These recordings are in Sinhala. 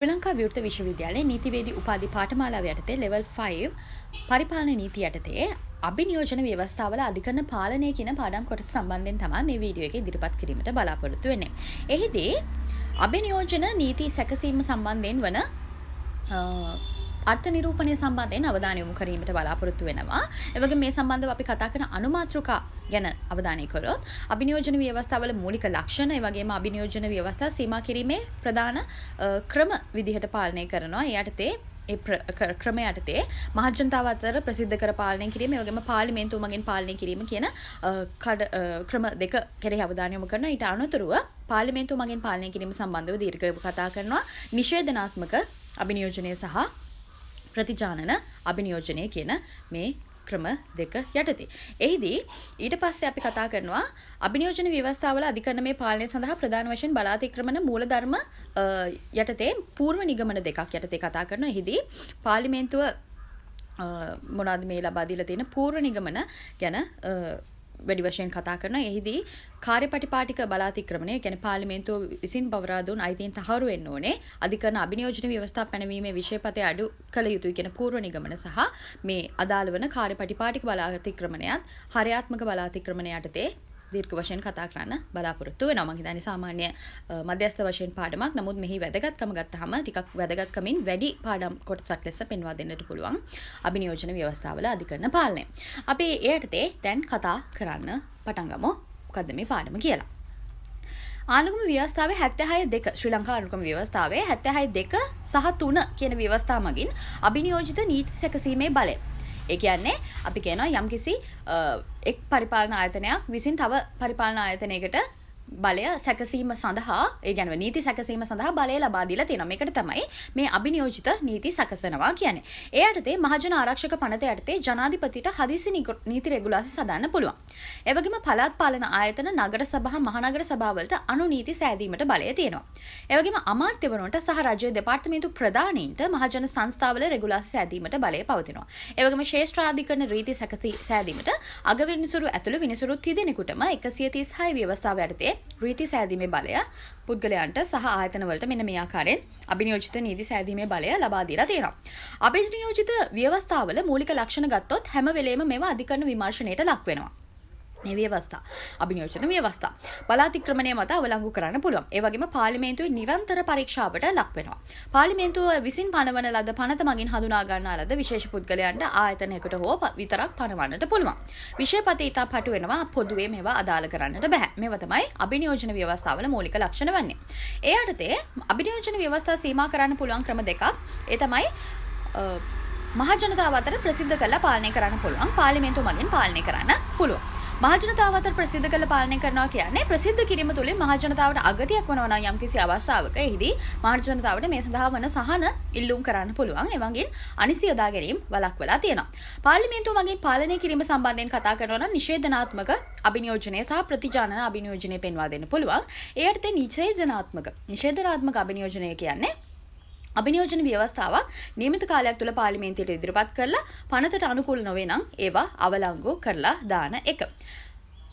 ශ්‍රී ලංකා විවෘත විශ්වවිද්‍යාලයේ නීතිවේදී උපාධි පාඨමාලාව යටතේ ලෙවල් 5 පරිපාලන නීති යටතේ අභිනියෝජන ව්‍යවස්ථාවල අධිකරණ පාලනය කියන පාඩම් කොටස සම්බන්ධයෙන් තමයි මේ වීඩියෝ එක ඉදිරිපත් කිරීමට බලාපොරොත්තු වෙන්නේ. එහිදී අභිනියෝජන නීති සැකසීම සම්බන්ධයෙන් වන අර්ථ නිරූපණය සම්බන්ධයෙන් අවධානය යොමු කිරීමට බලාපොරොත්තු වෙනවා. ඒ වගේම මේ සම්බන්ධව අපි කතා කරන අනුමාත්‍රිකා ගැන අවධානය කළොත් අභිනියෝජන ව්‍යවස්ථාවල මූලික ලක්ෂණ ඒ වගේම අභිනියෝජන ව්‍යවස්ථා සීමා කිරීමේ ප්‍රධාන ක්‍රම විදිහට පාලනය කරනවා. ඒ යටතේ ඒ ක්‍රම යටතේ මහජනතාව අතර ප්‍රසිද්ධ කර පාලනය කිරීම ඒ වගේම පාර්ලිමේන්තුව මගින් පාලනය කිරීම කියන ක්‍රම දෙක කෙරෙහි අවධානය යොමු කරනවා. ඊට අනුතරව පාර්ලිමේන්තුව මගින් පාලනය කිරීම සම්බන්ධව දීර්ඝව කතා කරනවා. නිෂේධනාත්මක අභිනියෝජනය සහ ප්‍රතිජානන අභිනියෝජනය කියන මේ ක්‍රම දෙක යටතේ. එහිදී ඊට පස්සේ අපි කතා කරනවා අභිනියෝජන ව්‍යවස්ථාවල අධිකරණමේ පාලනය සඳහා ප්‍රධාන වශයෙන් බලාතික්‍රමන මූලධර්ම යටතේ පූර්ව නිගමන දෙකක් යටතේ කතා කරනවා. එහිදී පාර්ලිමේන්තුව මොනවාද මේ ලබා දීලා තියෙන පූර්ව නිගමන ගැන වැඩි වශයෙන් කතා කරනවා. එහිදී කාර්යපටිපාටික බලාතික්‍රමණය කියන්නේ පාර්ලිමේන්තුව විසින් බවරා දුන් අයිතීන් තහවුරු වෙන්න ඕනේ. අධිකරණ අභිනියෝජන ව්‍යවස්ථා පැනවීමේ විෂයපතේ අඩු කළ යුතුයි කියන පූර්ව නිගමන සහ මේ අදාළ වන කාර්යපටිපාටික බලාතික්‍රමණයත් හරයාත්මක බලාතික්‍රමණය යටතේ දීර්ඝ වශයෙන් කතා කරන්න බලාපොරොත්තු වෙනවා. මම හිතන්නේ සාමාන්‍ය මධ්‍යස්ථ වශයෙන් පාඩමක්. නමුත් මෙහි වැදගත්කම ගත්තාම ටිකක් වැදගත්කමින් වැඩි පාඩම් කොටසක් ලෙස පෙන්වා දෙන්නට පුළුවන් අභිනියෝජන ව්‍යවස්ථාවල අධිකරණ පාලනය. අපි ඒ යටතේ දැන් කතා කරන්න පටන් ගමු. මොකද්ද මේ පාඩම කියලා. ආණුක්‍රම ව්‍යවස්ථාවේ 76.2 ශ්‍රී ලංකා ආණුක්‍රම ව්‍යවස්ථාවේ 76.2 සහ 3 කියන ව්‍යවස්ථා මගින් අභිනියෝජිත නීති සැකසීමේ බලය. ඒ කියන්නේ අපි කියනවා යම්කිසි එක් පරිපාලන ආයතනයක් විසින් තව පරිපාලන ආයතනයකට බලය සැකසීම සඳහා ඒ කියන්නේ නීති සැකසීම සඳහා බලය ලබා දීලා තියෙනවා. මේකට තමයි මේ අභිනියෝජිත නීති සැකසනවා කියන්නේ. ඒ යටතේ මහජන ආරක්ෂක පනත යටතේ ජනාධිපතිට හදිසි නීති රෙගුලාසි සදාන්න පුළුවන්. ඒ වගේම පළාත් පාලන ආයතන නගර සභා මහනගර සභාවලට අනු නීති සෑදීමට බලය තියෙනවා. ඒ වගේම අමාත්‍යවරුන්ට සහ රජයේ දෙපාර්තමේන්තු ප්‍රධානීන්ට මහජන සංස්ථාවල රෙගුලාසි සෑදීමට බලය පවතිනවා. ඒ වගේම ශ්‍රේෂ්ඨාධිකරණ රීති සෑදීමට අග විනිසුරු ඇතුළු විනිසුරු තිදෙනෙකුටම 136 ව්‍යවස්ථාව යටතේ රීති සෑදීමේ බලය පුද්ගලයන්ට සහ ආයතනවලට මෙන්න මේ ආකාරයෙන් අභිනියෝජිත නීති සෑදීමේ බලය ලබා දීලා තියෙනවා. අභිනියෝජිත ව්‍යවස්ථාවල මූලික ලක්ෂණ ගත්තොත් හැම වෙලේම මේවා අධිකරණ විමර්ශනයට ලක් වෙනවා. මේ ව්‍යවස්ථා අභිනියෝජිත ව්‍යවස්ථා බලාතික්‍රමණය මත අවලංගු කරන්න පුළුවන්. ඒ වගේම පාර්ලිමේන්තුවේ නිරන්තර පරීක්ෂාවට ලක් වෙනවා. පාර්ලිමේන්තුව විසින් පනවන ලද පනත මගින් හඳුනා ගන්නා ලද විශේෂ පුද්ගලයන්ට ආයතනයකට හෝ විතරක් පනවන්නට පුළුවන්. විෂයපතේ ඉතා පටු වෙනවා. පොදුවේ මේවා අදාළ කරන්නට බෑ. මේවා තමයි අභිනියෝජන ව්‍යවස්ථාවල මූලික ලක්ෂණ වන්නේ. ඒ යටතේ අභිනියෝජන ව්‍යවස්ථා සීමා කරන්න පුළුවන් ක්‍රම දෙකක්. ඒ තමයි මහජනතාව අතර ප්‍රසිද්ධ කරලා පාලනය කරන්න පුළුවන්. පාර්ලිමේන්තුව මගින් පාලනය කරන්න පුළුවන්. මහජනතාව අතර ප්‍රසිද්ධ කළ පාලනය කරනවා කියන්නේ ප්‍රසිද්ධ කිරීම තුළින් මහජනතාවට අගතියක් වනවා නම් යම්කිසි අවස්ථාවක එහිදී මහජනතාවට මේ සඳහා වන සහන ඉල්ලුම් කරන්න පුළුවන්. ඒ වගේම අනිසි යොදා ගැනීම වළක්වලා තියෙනවා. පාර්ලිමේන්තුව මගින් පාලනය කිරීම සම්බන්ධයෙන් කතා කරනවා නම් නිෂේධනාත්මක අභිනියෝජනය සහ ප්‍රතිජානන අභිනියෝජනය පෙන්වා දෙන්න පුළුවන්. ඒ යටතේ නිෂේධනාත්මක අභිනියෝජනය කියන්නේ අභිනියෝජන ව්‍යවස්ථාවක් නියමිත කාලයක් තුළ පාර්ලිමේන්තුවට ඉදිරිපත් කරලා පනතට අනුකූල නොවේ නම් ඒවා අවලංගු කරලා දාන එක.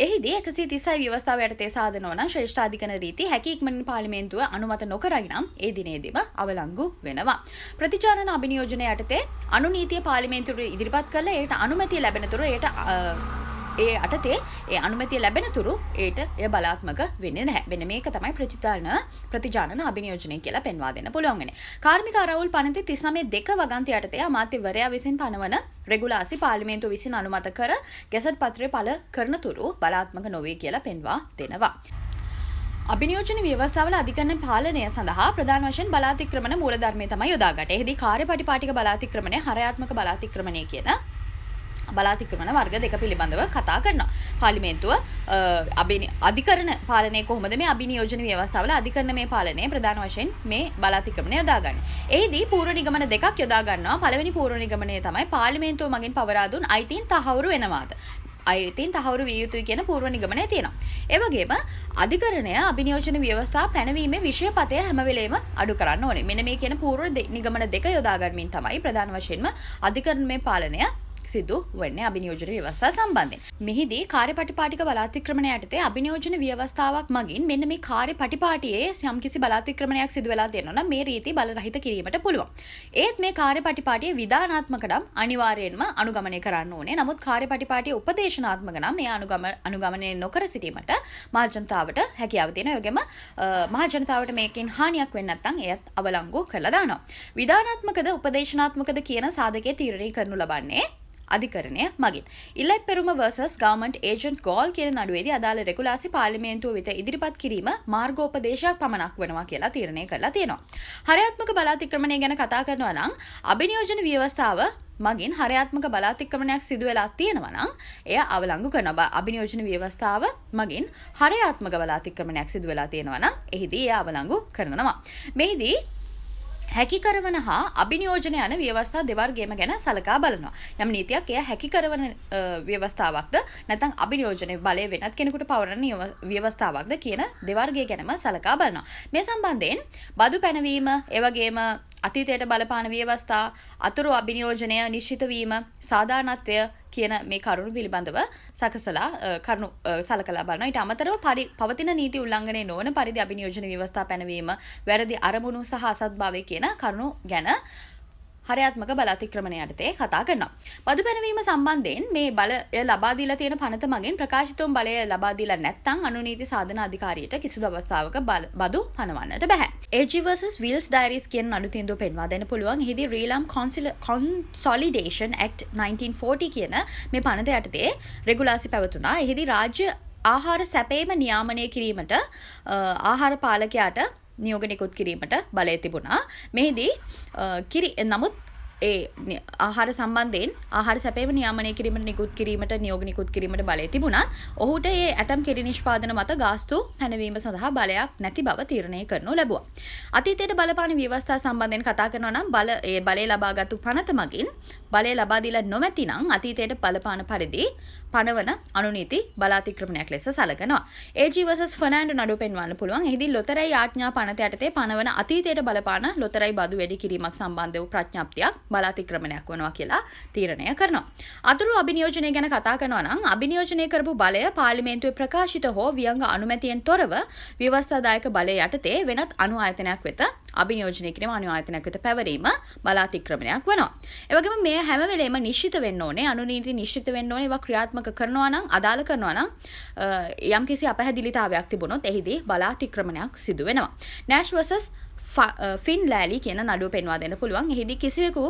එහිදී 136 ව්‍යවස්ථාව යටතේ සාධනව නම් ශ්‍රේෂ්ඨාධිකරණ රීති හැකි ඉක්මනින් පාර්ලිමේන්තුව අනුමත නොකරයි නම් ඒ දිනේදීම අවලංගු වෙනවා. ප්‍රතිජානන අභිනියෝජන යටතේ අනුනීතිය පාර්ලිමේන්තුවට ඉදිරිපත් කරලා ඒකට අනුමැතිය ලැබෙන තුරු ඒට ඒ අටතේ ඒ අනුමැතිය ලැබෙන තුරු ඒට එය බලාත්මක වෙන්නේ නැහැ. මෙන්න මේක තමයි ප්‍රතිජානන අභිනියෝජනය කියලා පෙන්වා දෙන්න පුළුවන් වෙන්නේ. කාර්මික අරවුල් පනතේ 39.2 වගන්ති යටතේ අමාත්‍යවරයා විසින් පනවන රෙගුලාසි පාර්ලිමේන්තුව විසින් අනුමත කර ගැසට් පත්‍රය පළ කරන තුරු බලාත්මක නොවේ කියලා පෙන්වා දෙනවා. අභිනියෝජන ව්‍යවස්ථාවල අධිකරණ පාලනය සඳහා ප්‍රධාන වශයෙන් බලාතික්‍රමන මූලධර්මය තමයි යොදාගන්නේ. එහිදී කාර්යපටිපාටික බලාතික්‍රමණය හරයාත්මක බලාතික්‍රමණය කියන බලාතික්‍රමන වර්ග දෙක පිළිබඳව කතා කරනවා. පාර්ලිමේන්තුව අධිකරණ පාලනය කොහොමද මේ අභිනියෝජන ව්‍යවස්ථාවල අධිකරණ මේ පාලනය ප්‍රධාන වශයෙන් මේ බලාතික්‍රමණය යොදාගන්නේ. එහිදී පූර්ව නිගමන දෙකක් යොදා ගන්නවා. පළවෙනි පූර්ව නිගමනය තමයි පාර්ලිමේන්තුව මගින් පවරා දුන් අයිතීන් තහවුරු වෙනවාද. අයිතීන් තහවුරු විය යුතුයි කියන පූර්ව නිගමනය තියෙනවා. ඒ වගේම අධිකරණය අභිනියෝජන ව්‍යවස්ථා පැනවීමේ විෂයපතය හැම වෙලේම අඩු කරන්න ඕනේ. මෙන්න මේ කියන පූර්ව නිගමන දෙක යොදා ගන්නමින් තමයි ප්‍රධාන වශයෙන්ම අධිකරණ මේ පාලනය සිදු වෙන්නේ අභිනියෝජන ව්‍යවස්ථා සම්බන්ධයෙන්. මෙහිදී කාර්යපටිපාටික බලාතික්‍රමණය යටතේ අභිනියෝජන ව්‍යවස්ථාවක් මගින් මෙන්න මේ කාර්යපටිපාටියේ යම්කිසි බලාතික්‍රමණයක් සිදු වෙලා තියෙනවා නම් මේ රීති බලරහිත කිරීමට පුළුවන්. ඒත් මේ කාර්යපටිපාටියේ විධානාත්මක නම් අනිවාර්යයෙන්ම අනුගමනය කරන්න ඕනේ. නමුත් කාර්යපටිපාටියේ උපදේශනාත්මක නම් මේ අනුගමනය නොකර සිටීමට මහ ජනතාවට හැකියාව තියෙනවා. ඒ වගේම මහ ජනතාවට මේකෙන් හානියක් වෙන්නේ නැත්නම් එයත් අවලංගු කරලා දානවා. විධානාත්මකද උපදේශනාත්මකද කියන සාධකයේ තීරණය කරනු ලබන්නේ අධිකරණය මගින්. ඉල්ලයි පෙරුම versus government agent goal කියන නඩුවේදී අදාළ රෙගුලාසි පාර්ලිමේන්තුව වෙත ඉදිරිපත් කිරීම මාර්ගෝපදේශයක් පමණක් වෙනවා කියලා තීරණය කරලා තියෙනවා. හරයාත්මක බලාතික්‍රමණය ගැන කතා කරනවා නම් අභිනියෝජන ව්‍යවස්ථාව මගින් හරයාත්මක බලාතික්‍රමණයක් සිදු වෙලා තියෙනවා නම් එය අවලංගු කරනවා. අභිනියෝජන ව්‍යවස්ථාව මගින් හරයාත්මක බලාතික්‍රමණයක් සිදු වෙලා තියෙනවා නම් එහිදී එය අවලංගු කරනවා. මෙහිදී හැකි කරවන හා අභිනියෝජන යන ව්‍යවස්ථා දෙවර්ගයම ගැන සලකා බලනවා. යම් නීතියක් එය හැකි කරවන ව්‍යවස්ථාවක්ද නැත්නම් අභිනියෝජනයේ බලය වෙනත් කෙනෙකුට පවරන ව්‍යවස්ථාවක්ද කියන දෙවර්ගය ගැනම සලකා බලනවා. මේ සම්බන්ධයෙන් බදු පැනවීම, එවැගේම අතීතයට බලපාන ව්‍යවස්ථා, අතුරු අභිනියෝජනය නිශ්චිත වීම, සාධාරණත්වය කියන මේ කරුණු පිළිබඳව සකසලා කරුණු සලකලා බලනවා. ඊට අමතරව පවතින නීති උල්ලංඝනය නොවන පරිදි අභිනියෝජන ව්‍යවස්ථා පැනවීම, වැරදි අරමුණු සහ අසත්භාවය කියන කරුණු ගැන හරයාත්මක බලාතික්‍රමණය යටතේ කතා කරනවා. බදු පැනවීම සම්බන්ධයෙන් මේ බලය ලබා දීලා තියෙන පනත මගින් ප්‍රකාශිතවම බලය ලබා දීලා නැත්නම් අනුනීති සාධන අධිකාරියට කිසිදු අවස්ථාවක බදු පනවන්නට බෑ. AG versus Wills Diaries කියන නඩු තීන්දුව පෙන්වා දෙන්න පුළුවන්. එහිදී Realm Consolidation Act 1940 කියන මේ පනත යටතේ රෙගුලාසි පැවතුණා. එහිදී රාජ්‍ය ආහාර සැපයීම නියාමනය කිරීමට ආහාර පාලකයාට නියෝග නිකුත් කිරීමට බලය තිබුණා. මෙහිදී නමුත් ඒ ආහාර සම්බන්ධයෙන් ආහාර සැපයීම නියාමනය කිරීමට නියෝග නිකුත් කිරීමට බලය තිබුණත් ඔහුට ඒ ඇතම් කිරි නිෂ්පාදන මත ගාස්තු පැනවීම සඳහා බලයක් නැති බව තීරණය කරනු ලැබුවා. අතීතයට බලපාන ව්‍යවස්ථා සම්බන්ධයෙන් කතා කරනවා නම් බලය ලබාගත්තු පනත මගින් බලය ලබා දීලා නොමැති නම් අතීතයට බලපාන පරිදි පනවන අනුනීති බලාතික්‍රමණයක් ලෙස සැලකනවා. AG versus ෆර්නෑන්ඩෝ නඩුව පෙන්වන්න පුළුවන්. එහිදී ලොතරැයි ආඥා පනත යටතේ පනවන අතීතයට බලපාන ලොතරැයි බදු වැඩි කිරීමක් සම්බන්ධ වූ ප්‍රඥාප්තියක් බලාතික්‍රමණයක් වෙනවා කියලා තීරණය කරනවා. අතුරු අභිනියෝජනය ගැන කතා කරනවා නම් අභිනියෝජනය කරපු බලය පාර්ලිමේන්තුවේ ප්‍රකාශිත හෝ වියංග අනුමැතියෙන් තොරව ව්‍යවස්ථාදායක බලය යටතේ වෙනත් අනු ආයතනයක් වෙත අභිනියෝජනය කිරීම අනු ආයතනයක් වෙත පැවරීම බලාතික්‍රමණයක් වෙනවා. ඒ වගේම මේ හැම වෙලේම නිශ්චිත වෙන්න ඕනේ, අනුනීති නිශ්චිත වෙන්න ඕනේ. ඒවා ක්‍රියාත්මක කරනවා නම්, අදාළ කරනවා නම් යම්කිසි අපහැදිලිතාවයක් තිබුණොත් එහිදී බලාතික්‍රමණයක් සිදු වෙනවා. Nash versus ෆින්ලෑලි කියන නඩුව පෙන්වා දෙන්න පුළුවන්. එහිදී කිසිවෙකු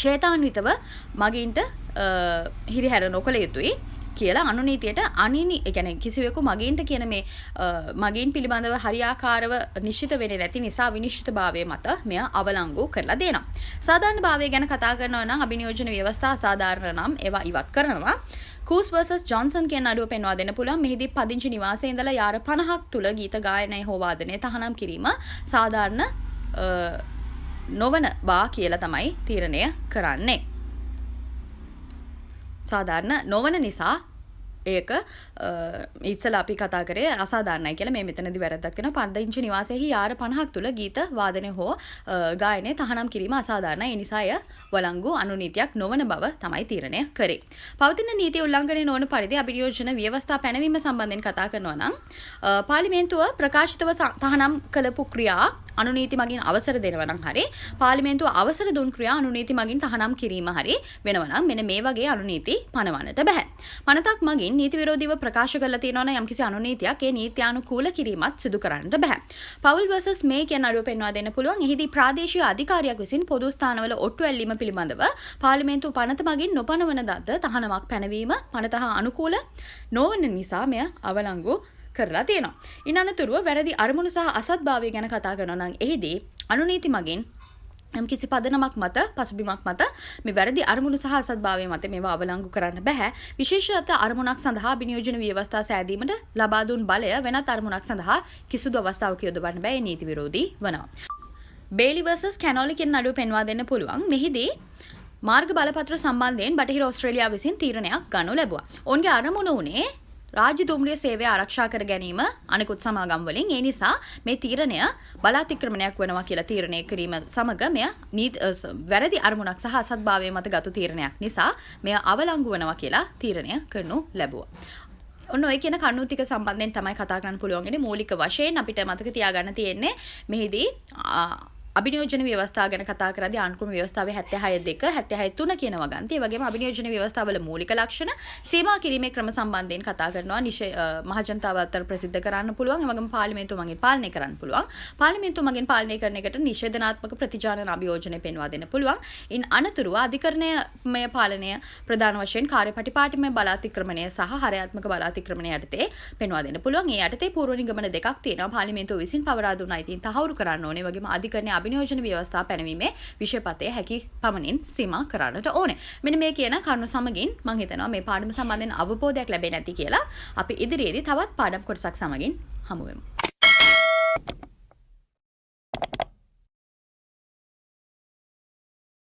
ඡේතාන්විතව මගින්ට හිරිහැර නොකළ යුතුයි කියලා අනුනීතියට කියන්නේ කිසිවෙකු මගින්ට කියන මේ මගින් පිළිබඳව හරියාකාරව නිශ්චිත වෙන්නේ නැති නිසා විනිශ්චිතභාවය මත මෙය අවලංගු කරලා දෙනවා. සාධාරණභාවය ගැන කතා කරනවා නම් අභිනියෝජන ව්‍යවස්ථා අසාධාරණ නම් ඒවා ඉවත් කරනවා. කූස් versus ජොන්සන් කියන නඩුව පෙන්වා දෙන්න පුළුවන්. මෙහිදී පදිංචි නිවාසයේ ඉඳලා යාර 50ක් තුල ගීත ගායනය හෝ වාදනය තහනම් කිරීම සාධාරණ නොවන බා කියලා තමයි තීරණය කරන්නේ. සාධාරණ නොවන නිසා ඒක ඉස්සලා අපි කතා කරේ අසාධාරණයි කියලා. මේ මෙතනදී වැරද්දක් වෙනවා. පදිංචි නිවාසයේහි යාර 50ක් තුල ගීත වාදනය හෝ ගායනය තහනම් කිරීම අසාධාරණයි. ඒ නිසා එය වළංගු අනුනීතියක් නොවන බව තමයි තීරණය කරේ. පවතින නීති උල්ලංඝනය නොවන පරිදි අභිනියෝජන ව්‍යවස්ථා පැනවීම සම්බන්ධයෙන් කතා කරනවා නම් පාර්ලිමේන්තුව ප්‍රකාශිතව තහනම් කළපු ක්‍රියා අනුනීති මගින් අවසර දෙනවා නම් හරි, පාර්ලිමේන්තුව අවසර දුන් ක්‍රියා අනුනීති මගින් තහනම් කිරීම හරි වෙනවා නම් මෙන්න මේ වගේ අනුනීති පනවන්නට බෑ. පනතක් මගින් නීති විරෝධීව ප්‍රකාශ කරලා තියෙනවා නම් යම්කිසි අනුනීතියක් ඒ නීත්‍යානුකූල කිරීමත් සිදු කරන්නට බෑ. පවුල් versus මේ කියන නඩුව පෙන්වා දෙන්න පුළුවන්. එහිදී ප්‍රාදේශීය අධිකාරියක් විසින් පොදු ස්ථානවල ඔට්ටු ඇල්ලීම පිළිබඳව පාර්ලිමේන්තුව පනත මගින් නොපනවන දත තහනමක් පැනවීම පනත හා අනුකූල නොවන නිසා මෙය අවලංගු කරලා තියෙනවා. ඉන් අනතුරුව වැරදි අරමුණු සහ අසත්භාවය ගැන කතා කරනවා නම් එහිදී අනුනීති මගින් යම්කිසි පදනමක් මත, පසුබිමක් මත මේ වැරදි අරමුණු සහ අසත්භාවය මත මේවා අවලංගු කරන්න බෑ. විශේෂිත අරමුණක් සඳහා අභිනියෝජන ව්‍යවස්ථා සෑදීමට ලබා දුන් බලය වෙනත් අරමුණක් සඳහා කිසිදු අවස්ථාවක යොදවන්න බෑ. ඒ නීති විරෝධී වෙනවා. බේලි versus කැනෝලි කියන නඩුව පෙන්වා දෙන්න පුළුවන්. මෙහිදී මාර්ග බලපත්‍ර සම්බන්ධයෙන් බටහිර ඕස්ට්‍රේලියාව විසින් තීරණයක් ගනු ලැබුවා. ඔවුන්ගේ අරමුණ උනේ රාජ්‍ය දුම්රිය සේවය ආරක්ෂා කර ගැනීම අනෙකුත් සමාගම් වලින් ඒ නිසා මේ තීරණය බලාතික්‍රමණයක් වෙනවා කියලා තීරණය කිරීම සමග මෙය වැරදි අරමුණක් සහ අසත්භාවය මත ගත් තීරණයක් නිසා මෙය අවලංගු වෙනවා කියලා තීරණය කරනු ලැබුවා. ඔන්න ඔය කියන කරුණු ටික සම්බන්ධයෙන් තමයි කතා කරන්න පුළුවන් ඉන්නේ. මූලික වශයෙන් අපිට මතක තියාගන්න තියෙන්නේ මෙහිදී අභිනියෝජන ව්‍යවස්ථාව ගැන කතා කරද්දී ආණ්ඩුක්‍රම ව්‍යවස්ථාවේ 76 2 76 3 කියන වගන්ති. ඒ වගේම අභිනියෝජන ව්‍යවස්ථාවල මූලික ලක්ෂණ සීමා කිරීමේ ක්‍රම සම්බන්ධයෙන් කතා කරනවා. මහජනතාව අතර ප්‍රසිද්ධ කරන්න පුළුවන්. ඒ වගේම පාර්ලිමේන්තුව මගින් පාලනය කරන්න පුළුවන්. පාර්ලිමේන්තුව මගින් පාලනය කරන එකට නිෂේධනාත්මක ප්‍රතිජානන අභියෝජනය පෙන්වා දෙන්න පුළුවන්. ඉන් අනතුරුව අධිකරණමය පාලනය ප්‍රධාන වශයෙන් කාර්යපටිපාටිමය බලාතික්‍රමණය සහ හරයාත්මක බලාතික්‍රමණය යටතේ පෙන්වා දෙන්න පුළුවන්. ඒ යටතේ පූර්ව නිගමන දෙකක් තියෙනවා. පාර්ලිමේන්තුව විසින් පවරා දුන්න අයිතීන් තහවුරු කරන්න ඕනේ. වගේම අධිකරණයේ අභිනියෝජන ව්‍යවස්ථාව පැනවීමේ විෂයපතේ හැකි පමණින් සීමා කරන්නට ඕනේ. මෙන්න මේ කියන කරුණු සමගින් මම හිතනවා මේ පාඩම සම්බන්ධයෙන් අවබෝධයක් ලැබෙන්නේ නැති කියලා අපි ඉදිරියේදී තවත් පාඩම් කොටසක් සමගින් හමු වෙමු.